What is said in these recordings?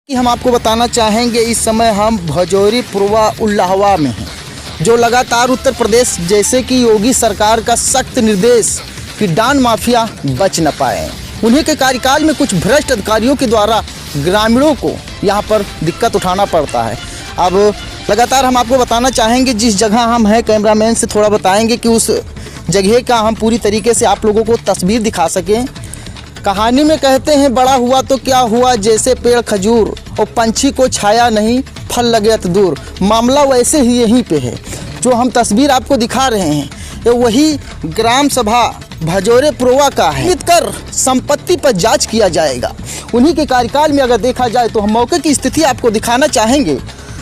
कि हम आपको बताना चाहेंगे इस समय हम भजोरी पूर्वा उल्लाहवा में हैं, जो लगातार उत्तर प्रदेश जैसे कि योगी सरकार का सख्त निर्देश कि डान माफिया बच न पाए। उन्हीं के कार्यकाल में कुछ भ्रष्ट अधिकारियों के द्वारा ग्रामीणों को यहाँ पर दिक्कत उठाना पड़ता है। अब लगातार हम आपको बताना चाहेंगे जिस जगह हम हैं, कैमरामैन से थोड़ा बताएंगे कि उस जगह का हम पूरी तरीके से आप लोगों को तस्वीर दिखा सकें। कहानी में कहते हैं बड़ा हुआ तो क्या हुआ, जैसे पेड़ खजूर और पंछी को छाया नहीं, फल लगे अत दूर। मामला वैसे ही यहीं पे है। जो हम तस्वीर आपको दिखा रहे हैं ये वही ग्राम सभा भजोरे पूर्वा का है। उम्मीद कर संपत्ति पर जांच किया जाएगा। उन्हीं के कार्यकाल में अगर देखा जाए तो हम मौके की स्थिति आपको दिखाना चाहेंगे।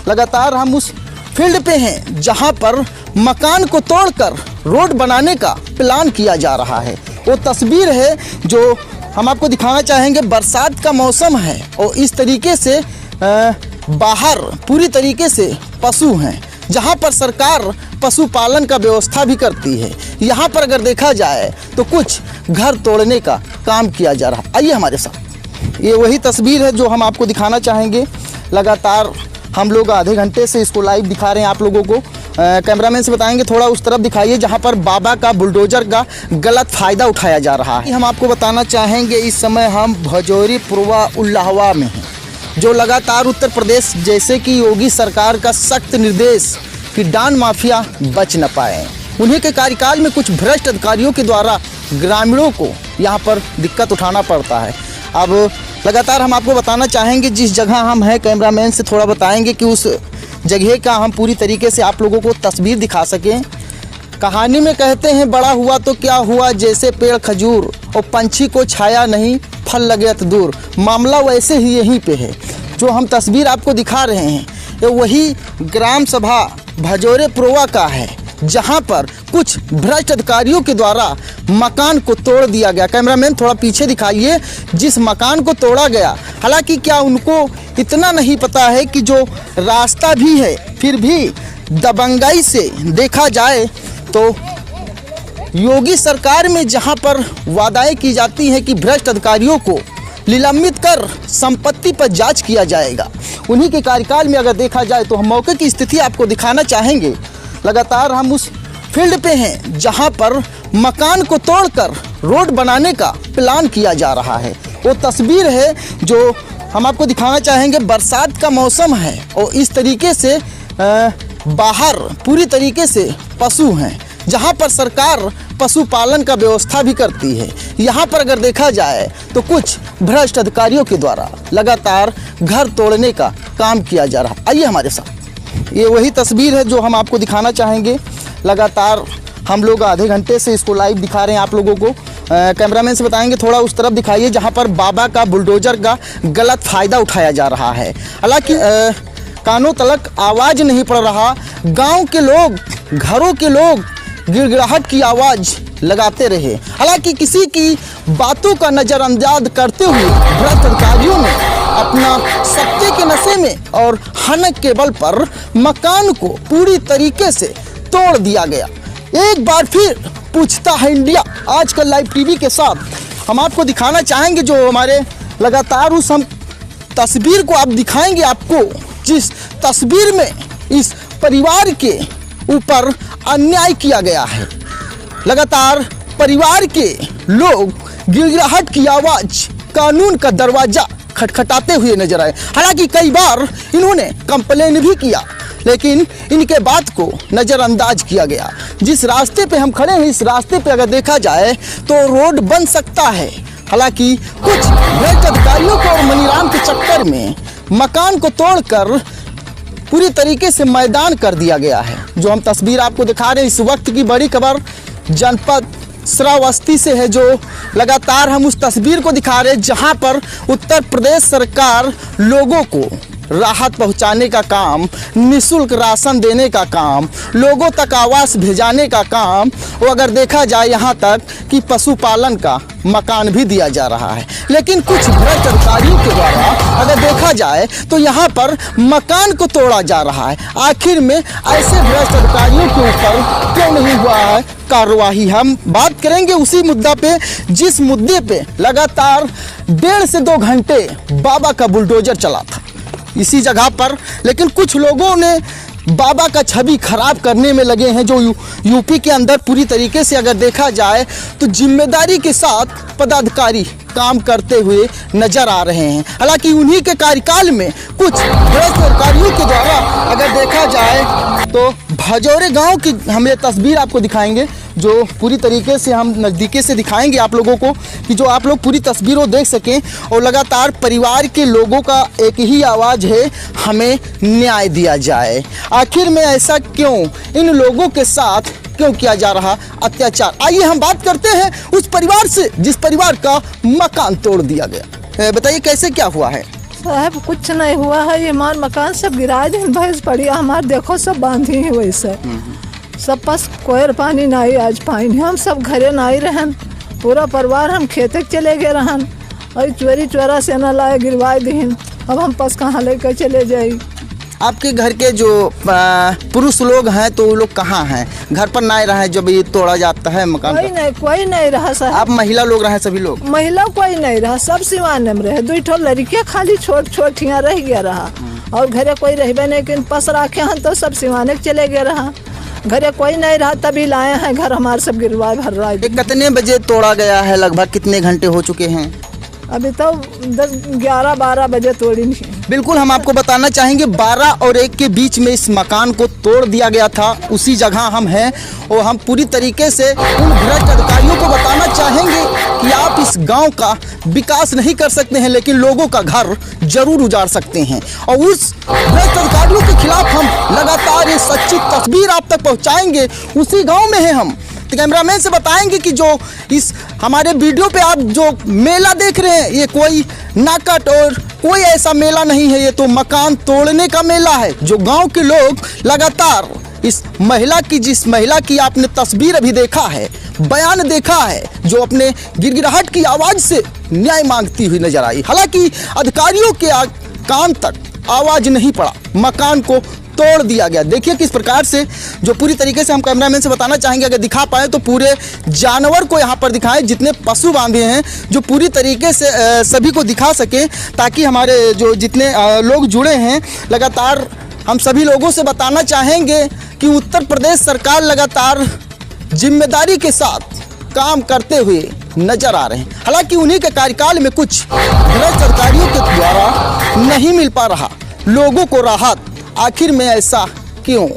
लगातार हम उस फील्ड पे हैं जहां पर मकान को तोड़कर रोड बनाने का प्लान किया जा रहा है। वो तस्वीर है जो हम आपको दिखाना चाहेंगे। बरसात का मौसम है और इस तरीके से बाहर पूरी तरीके से पशु हैं, जहां पर सरकार पशुपालन का व्यवस्था भी करती है। यहां पर अगर देखा जाए तो कुछ घर तोड़ने का काम किया जा रहा है। आइए हमारे साथ, ये वही तस्वीर है जो हम आपको दिखाना चाहेंगे। लगातार हम लोग आधे घंटे से इसको लाइव दिखा रहे हैं आप लोगों को। कैमरामैन से बताएंगे थोड़ा उस तरफ दिखाइए जहां पर बाबा का बुलडोजर का गलत फ़ायदा उठाया जा रहा है। हम आपको बताना चाहेंगे इस समय हम भजोरी पूर्वा उल्लाहवा में हैं, जो लगातार उत्तर प्रदेश जैसे कि योगी सरकार का सख्त निर्देश कि डान माफिया बच न पाए। उन्हीं के कार्यकाल में कुछ भ्रष्ट अधिकारियों के द्वारा ग्रामीणों को यहाँ पर दिक्कत उठाना पड़ता है। अब लगातार हम आपको बताना चाहेंगे जिस जगह हम हैं, कैमरामैन से थोड़ा बताएंगे कि उस जगह का हम पूरी तरीके से आप लोगों को तस्वीर दिखा सकें। कहानी में कहते हैं बड़ा हुआ तो क्या हुआ, जैसे पेड़ खजूर और पंछी को छाया नहीं, फल लगे अत दूर। मामला वैसे ही यहीं पे है। जो हम तस्वीर आपको दिखा रहे हैं ये वही ग्राम सभा भजोरे पूर्वा का है, जहां पर कुछ भ्रष्ट अधिकारियों के द्वारा मकान को तोड़ दिया गया। कैमरामैन थोड़ा पीछे दिखाइए। जिस मकान को तोड़ा गया, हालांकि क्या उनको इतना नहीं पता है कि जो रास्ता भी है फिर भी दबंगाई से देखा जाए तो योगी सरकार में जहां पर वादाएं की जाती हैं कि भ्रष्ट अधिकारियों को निलंबित कर संपत्ति पर जांच किया जाएगा, उन्हीं के कार्यकाल में अगर देखा जाए तो हम मौके की स्थिति आपको दिखाना चाहेंगे। लगातार हम उस फील्ड पे हैं जहां पर मकान को तोड़कर रोड बनाने का प्लान किया जा रहा है। वो तस्वीर है जो हम आपको दिखाना चाहेंगे। बरसात का मौसम है और इस तरीके से बाहर पूरी तरीके से पशु हैं, जहां पर सरकार पशुपालन का व्यवस्था भी करती है। यहाँ पर अगर देखा जाए तो कुछ भ्रष्ट अधिकारियों के द्वारा लगातार घर तोड़ने का काम किया जा रहा है। आइए हमारे साथ, ये वही तस्वीर है जो हम आपको दिखाना चाहेंगे। लगातार हम लोग आधे घंटे से इसको लाइव दिखा रहे हैं आप लोगों को। कैमरामैन से बताएंगे थोड़ा उस तरफ दिखाइए जहां पर बाबा का बुलडोजर का गलत फ़ायदा उठाया जा रहा है। हालांकि कानों तलक आवाज़ नहीं पड़ रहा। गांव के लोग, घरों के लोग गिड़गिड़ाहट की आवाज़ लगाते रहे। हालांकि किसी की बातों का नज़रअंदाज करते हुए भ्रष्ट अधिकारियों ने अपना सत्ते के नशे में और हनक के बल पर मकान को पूरी तरीके से तोड़ दिया गया। एक बार फिर पूछता है इंडिया आजकल लाइव टीवी के साथ हम आपको दिखाना चाहेंगे जो हमारे लगातार उस हम तस्वीर को आप दिखाएंगे आपको, जिस तस्वीर में इस परिवार के ऊपर अन्याय किया गया है। लगातार परिवार के लोग गिड़गिड़ाहट की आवाज़, कानून का दरवाज़ा खटखटाते हुए नजर आए। हालांकि कई बार इन्होंने कंप्लेन भी किया, लेकिन इनके बात को नज़रअंदाज किया गया। जिस रास्ते पे हम खड़े हैं, इस रास्ते पे अगर देखा जाए तो रोड बन सकता है। हालांकि कुछ भ्रष्ट अधिकारियों को और मनीराम के चक्कर में मकान को तोड़कर पूरी तरीके से मैदान कर दिया गया है। जो हम तस्वीर आपको दिखा रहे हैं इस वक्त की बड़ी खबर जनपद श्रावस्ती से है, जो लगातार हम उस तस्वीर को दिखा रहे हैं जहां पर उत्तर प्रदेश सरकार लोगों को राहत पहुंचाने का काम, निःशुल्क राशन देने का काम, लोगों तक आवास भेजाने का काम, वो अगर देखा जाए यहाँ तक कि पशुपालन का मकान भी दिया जा रहा है। लेकिन कुछ भ्रष्ट अधिकारियों के द्वारा अगर देखा जाए तो यहाँ पर मकान को तोड़ा जा रहा है। आखिर में ऐसे भ्रष्ट अधिकारियों के ऊपर क्यों नहीं हुआ है कार्रवाई? हम बात करेंगे उसी मुद्दा पे जिस मुद्दे पे लगातार 1.5 से 2 घंटे बाबा का बुलडोजर चला था। इसी जगह पर, लेकिन कुछ लोगों ने बाबा का छवि खराब करने में लगे हैं। जो यूपी के अंदर पूरी तरीके से अगर देखा जाए तो जिम्मेदारी के साथ पदाधिकारी काम करते हुए नजर आ रहे हैं। हालांकि उन्हीं के कार्यकाल में कुछ भ्रष्ट अधिकारियों के द्वारा अगर देखा जाए तो भजौरे गांव की हम ये तस्वीर आपको दिखाएंगे, जो पूरी तरीके से हम नज़दीकी से दिखाएंगे आप लोगों को, कि जो आप लोग पूरी तस्वीरों देख सकें। और लगातार परिवार के लोगों का एक ही आवाज़ है, हमें न्याय दिया जाए। आखिर में ऐसा क्यों, इन लोगों के साथ क्यों किया जा रहा अत्याचार? आइए हम बात करते हैं उस परिवार से जिस परिवार का मकान तोड़ दिया गया। बताइए कैसे क्या हुआ है? साहब कुछ नहीं हुआ है, ये हमारे मकान सब गिरा दे, भैंस पड़ी हमारे देखो सब बांधी है वैसे। सब पास कोयर पानी नहीं आज पानी, हम सब घरे नहीं रहन, पूरा परिवार हम खेते चले गए रहन और चोरी चोरा से न लाए गिरवा दीन। अब हम पास कहाँ लेकर चले जाए? आपके घर के जो पुरुष लोग हैं तो वो लोग कहाँ हैं? घर पर नहीं रहे जब ये तोड़ा जाता है मकान? कोई नहीं रहा साहब। आप महिला लोग रहे? सभी लोग महिला कोई नहीं रहा, सब सिवान में रहे। 2 ठो लड़कियाँ खाली छोट छोट यहाँ रह गया रहा और घरे कोई रहबे नहीं, लेकिन पस रखे हैं तो सब सिवाने चले गए रहा। घरे कोई नहीं रहा, तभी लाए हैं घर हमारे सब गिरवा भर रहा है। कितने बजे तोड़ा गया है? लगभग कितने घंटे हो चुके हैं? अभी तो 10-11-12 बजे तोड़ी नहीं। बिल्कुल, हम आपको बताना चाहेंगे 12 और 1 के बीच में इस मकान को तोड़ दिया गया था। उसी जगह हम हैं और हम पूरी तरीके से उन भ्रष्ट अधिकारियों को बताना चाहेंगे कि आप इस गांव का विकास नहीं कर सकते हैं, लेकिन लोगों का घर जरूर उजाड़ सकते हैं। और उस भ्रष्ट अधिकारियों के खिलाफ हम लगातार ये सच्ची तस्वीर आप तक पहुँचाएंगे। उसी गाँव में हैं हम, कैमरामैन से बताएंगे कि जो इस हमारे वीडियो पे आप जो मेला देख रहे हैं, ये कोई नाकट और कोई ऐसा मेला नहीं है, ये तो मकान तोड़ने का मेला है। जो गांव के लोग लगातार इस महिला की, जिस महिला की आपने तस्वीर अभी देखा है, बयान देखा है, जो अपने गिड़गिड़ाहट की आवाज़ से न्याय मांगती हुई नजर आई। हालांकि अधिकारियों के कान तक आवाज़ नहीं पड़ा, मकान को तोड़ दिया गया। देखिए किस प्रकार से, जो पूरी तरीके से हम कैमरामैन से बताना चाहेंगे, अगर दिखा पाए तो पूरे जानवर को यहाँ पर दिखाएं, जितने पशु बांधे हैं, जो पूरी तरीके से सभी को दिखा सके, ताकि हमारे जो जितने लोग जुड़े हैं, लगातार हम सभी लोगों से बताना चाहेंगे कि उत्तर प्रदेश सरकार लगातार जिम्मेदारी के साथ काम करते हुए नजर आ रहे हैं। हालांकि उन्हीं के कार्यकाल में कुछ भ्रष्ट अधिकारियों के द्वारा नहीं मिल पा रहा लोगों को राहत। आखिर में ऐसा क्यों?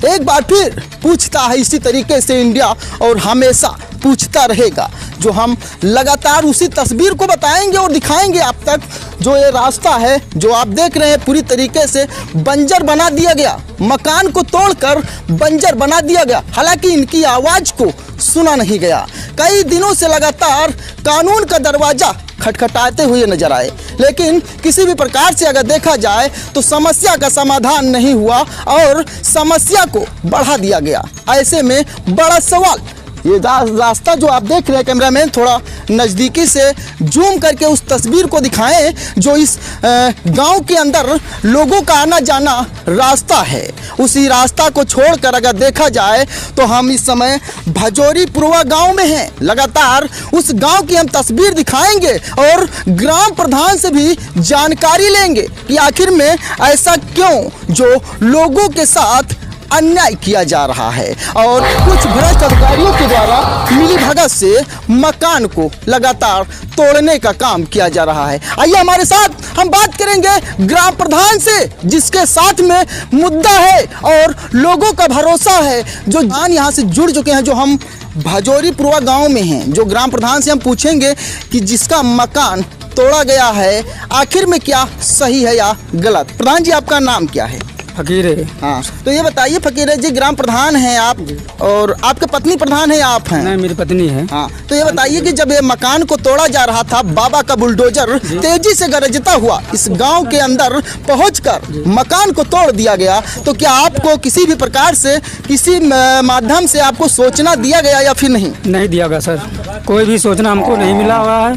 एक बार फिर पूछता है इसी तरीके से इंडिया, और हमेशा पूछता रहेगा। जो हम लगातार उसी तस्वीर को बताएंगे और दिखाएंगे आप तक। जो ये रास्ता है जो आप देख रहे हैं, पूरी तरीके से बंजर बना दिया गया, मकान को तोड़कर बंजर बना दिया गया। हालांकि इनकी आवाज़ को सुना नहीं गया। कई दिनों से लगातार कानून का दरवाजा खटखटाते हुए नजर आए, लेकिन किसी भी प्रकार से अगर देखा जाए तो समस्या का समाधान नहीं हुआ और समस्या को बढ़ा दिया गया। ऐसे में बड़ा सवाल, ये रास्ता जो आप देख रहे हैं, कैमरामैन थोड़ा नज़दीकी से जूम करके उस तस्वीर को दिखाएं, जो इस गांव के अंदर लोगों का आना जाना रास्ता है। उसी रास्ता को छोड़कर अगर देखा जाए तो हम इस समय भजौरी पूर्वा गांव में हैं। लगातार उस गांव की हम तस्वीर दिखाएंगे और ग्राम प्रधान से भी जानकारी लेंगे कि आखिर में ऐसा क्यों जो लोगों के साथ अन्याय किया जा रहा है और कुछ भ्रष्ट अधिकारियों के द्वारा मिलीभगत से मकान को लगातार तोड़ने का काम किया जा रहा है। आइए हमारे साथ हम बात करेंगे ग्राम प्रधान से, जिसके साथ में मुद्दा है और लोगों का भरोसा है, जो जान यहाँ से जुड़ चुके हैं। जो हम भजौरी पूर्वा गांव में हैं, जो ग्राम प्रधान से हम पूछेंगे कि जिसका मकान तोड़ा गया है, आखिर में क्या सही है या गलत। प्रधान जी, आपका नाम क्या है? फकीर है। हाँ, तो ये बताइए फकीर जी, ग्राम प्रधान हैं आप और आपके पत्नी प्रधान है, आप हैं? नहीं, मेरी पत्नी है। हाँ, तो ये बताइए कि जब ये मकान को तोड़ा जा रहा था, बाबा का बुलडोजर तेजी से गरजता हुआ इस गांव के अंदर पहुंचकर मकान को तोड़ दिया गया, तो क्या आपको किसी भी प्रकार से, किसी माध्यम से आपको सूचना दिया गया या फिर नहीं? नहीं दिया गया सर, कोई भी सूचना हमको नहीं मिला हुआ है।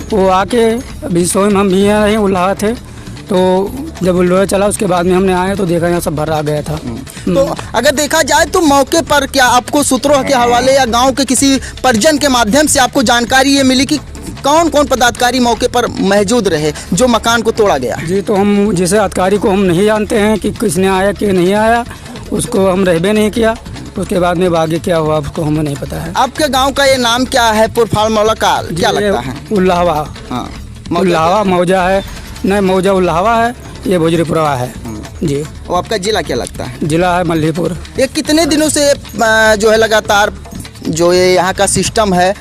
वो आके अभी सोए हम भी यहाँ रहे, उल्लाह थे, तो जब बुलडोजर चला उसके बाद में हमने आए तो देखा यहाँ सब भरा गया था। तो अगर देखा जाए तो मौके पर क्या आपको सूत्रों के हवाले या गांव के किसी परिजन के माध्यम से आपको जानकारी ये मिली कि कौन कौन पदाधिकारी मौके पर मौजूद रहे जो मकान को तोड़ा गया? जी, तो हम जैसे अधिकारी को हम नहीं जानते हैं कि किसने आया कि नहीं आया, उसको हम रहबे नहीं किया। उसके बाद में आगे क्या हुआ उसको हमें नहीं पता है। आपके गांव का ये नाम क्या है? पुरफाल मौलाकाल क्या लगता है? उल्लाहवा। हाँ, उल्लाहवा मौजा है, नहीं मौजा उल्लाहवा है, ये भोजरीपुरा है जी। और आपका जिला क्या लगता है? जिला है मल्हीपुर। ये कितने दिनों से जो है लगातार जो ये यहाँ का सिस्टम है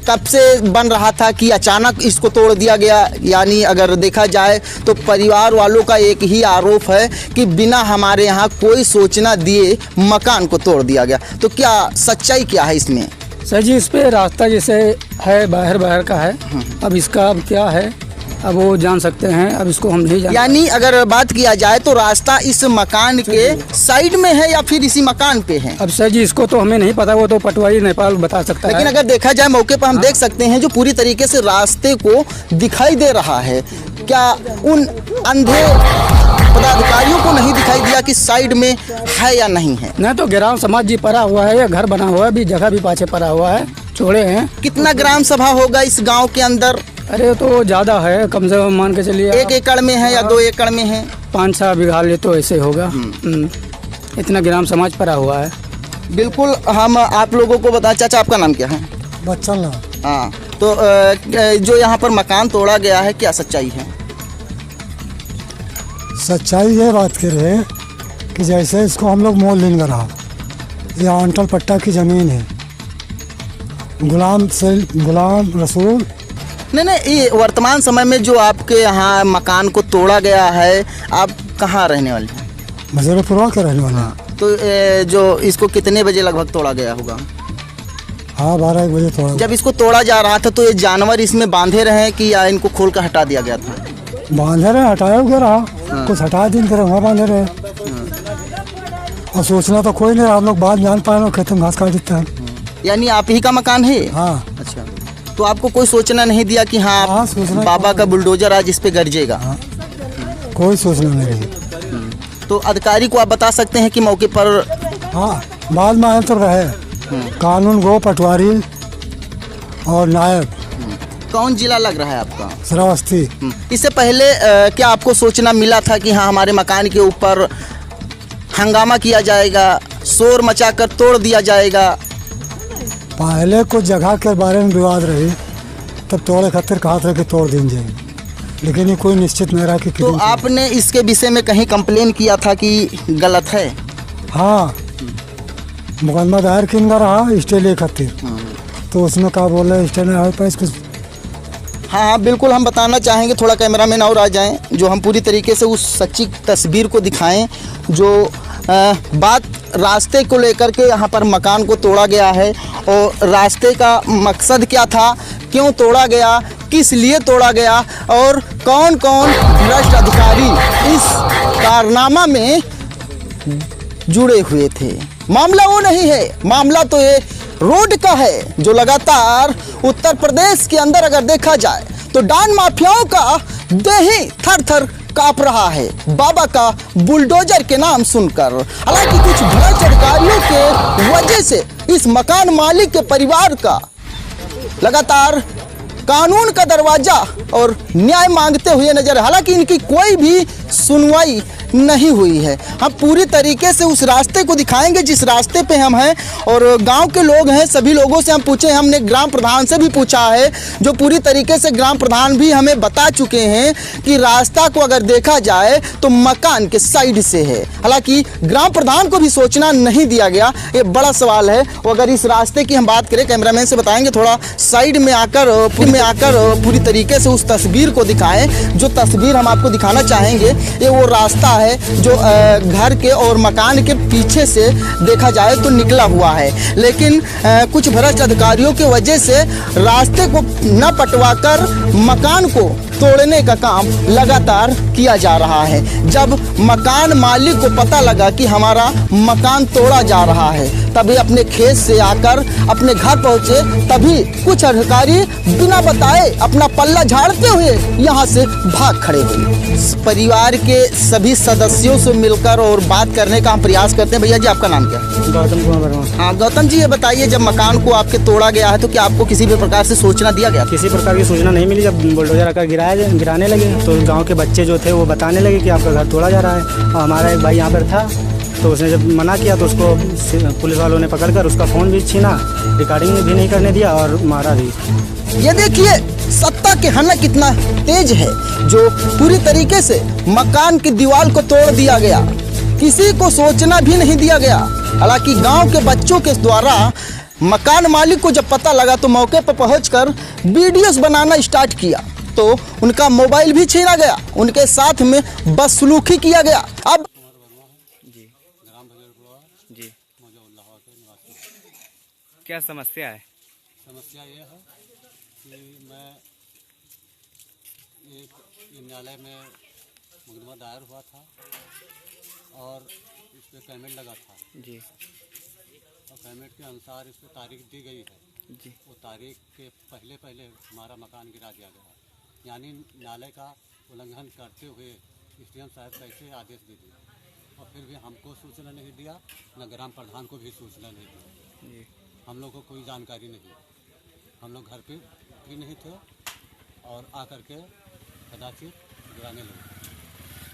कब से बन रहा था कि अचानक इसको तोड़ दिया गया? यानी अगर देखा जाए तो परिवार वालों का एक ही आरोप है कि बिना हमारे यहाँ कोई सूचना दिए मकान को तोड़ दिया गया। तो क्या सच्चाई क्या है इसमें? सर जी, इस पे रास्ता जैसे है बाहर का है, अब इसका अब क्या है अब वो जान सकते हैं, अब इसको हम नहीं जानते। यानी अगर बात किया जाए तो रास्ता इस मकान के साइड में है या फिर इसी मकान पे है? अब सर जी इसको तो हमें नहीं पता, वो तो पटवारी नेपाल बता सकता है। लेकिन अगर देखा जाए मौके पर हम देख सकते हैं जो पूरी तरीके से रास्ते को दिखाई दे रहा है। क्या उन अंधे पदाधिकारियों को नहीं दिखाई दिया कि साइड में है या नहीं है? नहीं तो ग्राम समाज जी पड़ा हुआ है, या घर बना हुआ है, भी जगह भी पाछे पड़ा हुआ है, छोड़े हैं। कितना ग्राम सभा होगा इस गांव के अंदर? अरे तो ज़्यादा है, कम से कम मान के चलिए 1 एकड़ में है या 2 एकड़ में है? 5-6 बीघा ले तो ऐसे होगा। इतना ग्राम समाज पड़ा हुआ है। बिल्कुल, हम आप लोगों को बता। चाचा आपका नाम क्या है? बच्चन ना। हाँ, तो जो यहाँ पर मकान तोड़ा गया है क्या सच्चाई है? सच्चाई ये बात कर रहे हैं कि जैसे इसको हम लोग मोल लेंगे रहा, ये आंटल पट्टा की ज़मीन है, गुलाम रसूल। नहीं, ये वर्तमान समय में जो आपके यहाँ मकान को तोड़ा गया है, आप कहाँ रहने वाले हैं? भोजरीपुरा के रहने वाले हैं। तो जो इसको कितने बजे लगभग तोड़ा गया होगा? हाँ, 12-1 बजे तोड़ा। जब इसको तोड़ा जा रहा था तो ये जानवर इसमें बांधे रहे कि या इनको खोल कर हटा दिया गया था? बांधे रहे, हटाया हुआ रहा। कुछ हटा दिन करे वहाँ बांधे रहे। और सोचना तो कोई नहीं, हम लोग बात जान पाए, खेत में घास काट देते हैं। यानी आप ही का मकान है? हाँ। अच्छा, तो आपको कोई सूचना नहीं दिया कि हाँ सूचना बाबा का बुलडोजर आज इस पे गरजेगा? हाँ, कोई सूचना नहीं रही। तो अधिकारी को आप बता सकते हैं कि मौके पर? हाँ, बाद में आए तो रहे कानून गो पटवारी और नायब। कौन जिला लग रहा है आपका? श्रावस्ती। इससे पहले क्या आपको सूचना मिला था कि हाँ हमारे मकान के ऊपर हंगामा किया जाएगा, शोर मचाकर तोड़ दिया जाएगा? पहले कुछ जगह के बारे में विवाद रही, तब तोड़े खातिर कहा था कि तोड़ देंगे, लेकिन ये कोई निश्चित नहीं रहा कि तो आपने इसके विषय में कहीं कंप्लेन किया था कि गलत है? हाँ, मुकदमा दायर किन का रहा स्टे ले खातिर, तो उसमें क्या बोल रहे स्टे नहीं पास कुछ। हाँ, बिल्कुल, हम बताना चाहेंगे, थोड़ा कैमरामैन और आ जाएं, जो हम पूरी तरीके से उस सच्ची तस्वीर को दिखाएं। जो बात रास्ते को लेकर के यहाँ पर मकान को तोड़ा गया है, और रास्ते का मकसद क्या था, क्यों तोड़ा गया, किस लिए तोड़ा गया, और कौन कौन भ्रष्ट अधिकारी इस कारनामा में जुड़े हुए थे। मामला वो नहीं है, मामला तो ये रोड का है जो लगातार उत्तर प्रदेश के अंदर अगर देखा जाए तो डान माफियाओं का देह थर थर कांप रहा है बाबा का बुलडोजर के नाम सुनकर। हालांकि कुछ भ्रष्ट अधिकारियों के वजह से इस मकान मालिक के परिवार का लगातार कानून का दरवाजा और न्याय मांगते हुए नजर, हालांकि इनकी कोई भी सुनवाई नहीं हुई है। हम पूरी तरीके से उस रास्ते को दिखाएंगे जिस रास्ते पे हम हैं, और गांव के लोग हैं, सभी लोगों से हम पूछे, हमने ग्राम प्रधान से भी पूछा है, जो पूरी तरीके से ग्राम प्रधान भी हमें बता चुके हैं कि रास्ता को अगर देखा जाए तो मकान के साइड से है। हालांकि ग्राम प्रधान को भी सूचना नहीं दिया गया, ये बड़ा सवाल है। और अगर इस रास्ते की हम बात करें, कैमरामैन से बताएंगे थोड़ा साइड में आकर पूरी तरीके से उस तस्वीर को दिखाएं। जो तस्वीर हम आपको दिखाना चाहेंगे ये वो रास्ता है जो घर के और मकान के पीछे से देखा जाए तो निकला हुआ है, लेकिन कुछ भ्रष्ट अधिकारियों की वजह से रास्ते को न पटवाकर मकान को तोड़ने का काम लगातार किया जा रहा है। जब मकान मालिक को पता लगा कि हमारा मकान तोड़ा जा रहा है तभी अपने खेत से आकर अपने घर पहुंचे, तभी कुछ अधिकारी बिना बताए अपना पल्ला झाड़ते हुए यहाँ से भाग खड़े हुए। परिवार के सभी सदस्यों से मिलकर और बात करने का हम प्रयास करते हैं। भैया जी, आपका नाम क्या है? गौतम कुमार वर्मा। हाँ गौतम जी, ये बताइए, जब मकान को आपके तोड़ा गया है तो क्या आपको किसी भी प्रकार से सूचना दिया गया? किसी प्रकार की सूचना नहीं मिली। जब बुलडोजर आकर गिराने लगे तो गांव के बच्चे जो थे वो बताने लगे कि आपका घर तोड़ा जा रहा है। और हमारा एक भाई यहाँ पर था, तो उसने जब मना किया तो उसको पुलिस वालों ने पकड़कर उसका फ़ोन भी छीना, रिकॉर्डिंग भी नहीं करने दिया और मारा भी। ये देखिए सत्ता के हनक कितना तेज है, जो पूरी तरीके से मकान की दीवार को तोड़ दिया गया, किसी को सोचना भी नहीं दिया गया। हालांकि गांव के बच्चों के द्वारा मकान मालिक को जब पता लगा तो मौके पर पहुंचकर वीडियोस बनाना स्टार्ट किया, तो उनका मोबाइल भी छीना गया, उनके साथ में बदसलूकी किया गया। अब जी, क्या समस्या है? समस्या ये है कि मैं एक न्यायालय में मुकदमा दायर हुआ था और इस पर पेमेंट लगा था जी और पेमेंट के अनुसार इस पर तारीख दी गई है जी। वो तारीख के पहले पहले हमारा मकान गिरा दिया गया, यानी न्यायालय का उल्लंघन करते हुए एसडीएम साहब कैसे आदेश दे दिए और फिर भी हमको सूचना नहीं दिया, न ग्राम प्रधान को भी सूचना नहीं दी। जी, हम लोग को कोई जानकारी नहीं, हम लोग घर पे भी नहीं थे और आकर के कदाचित गिराने लगे।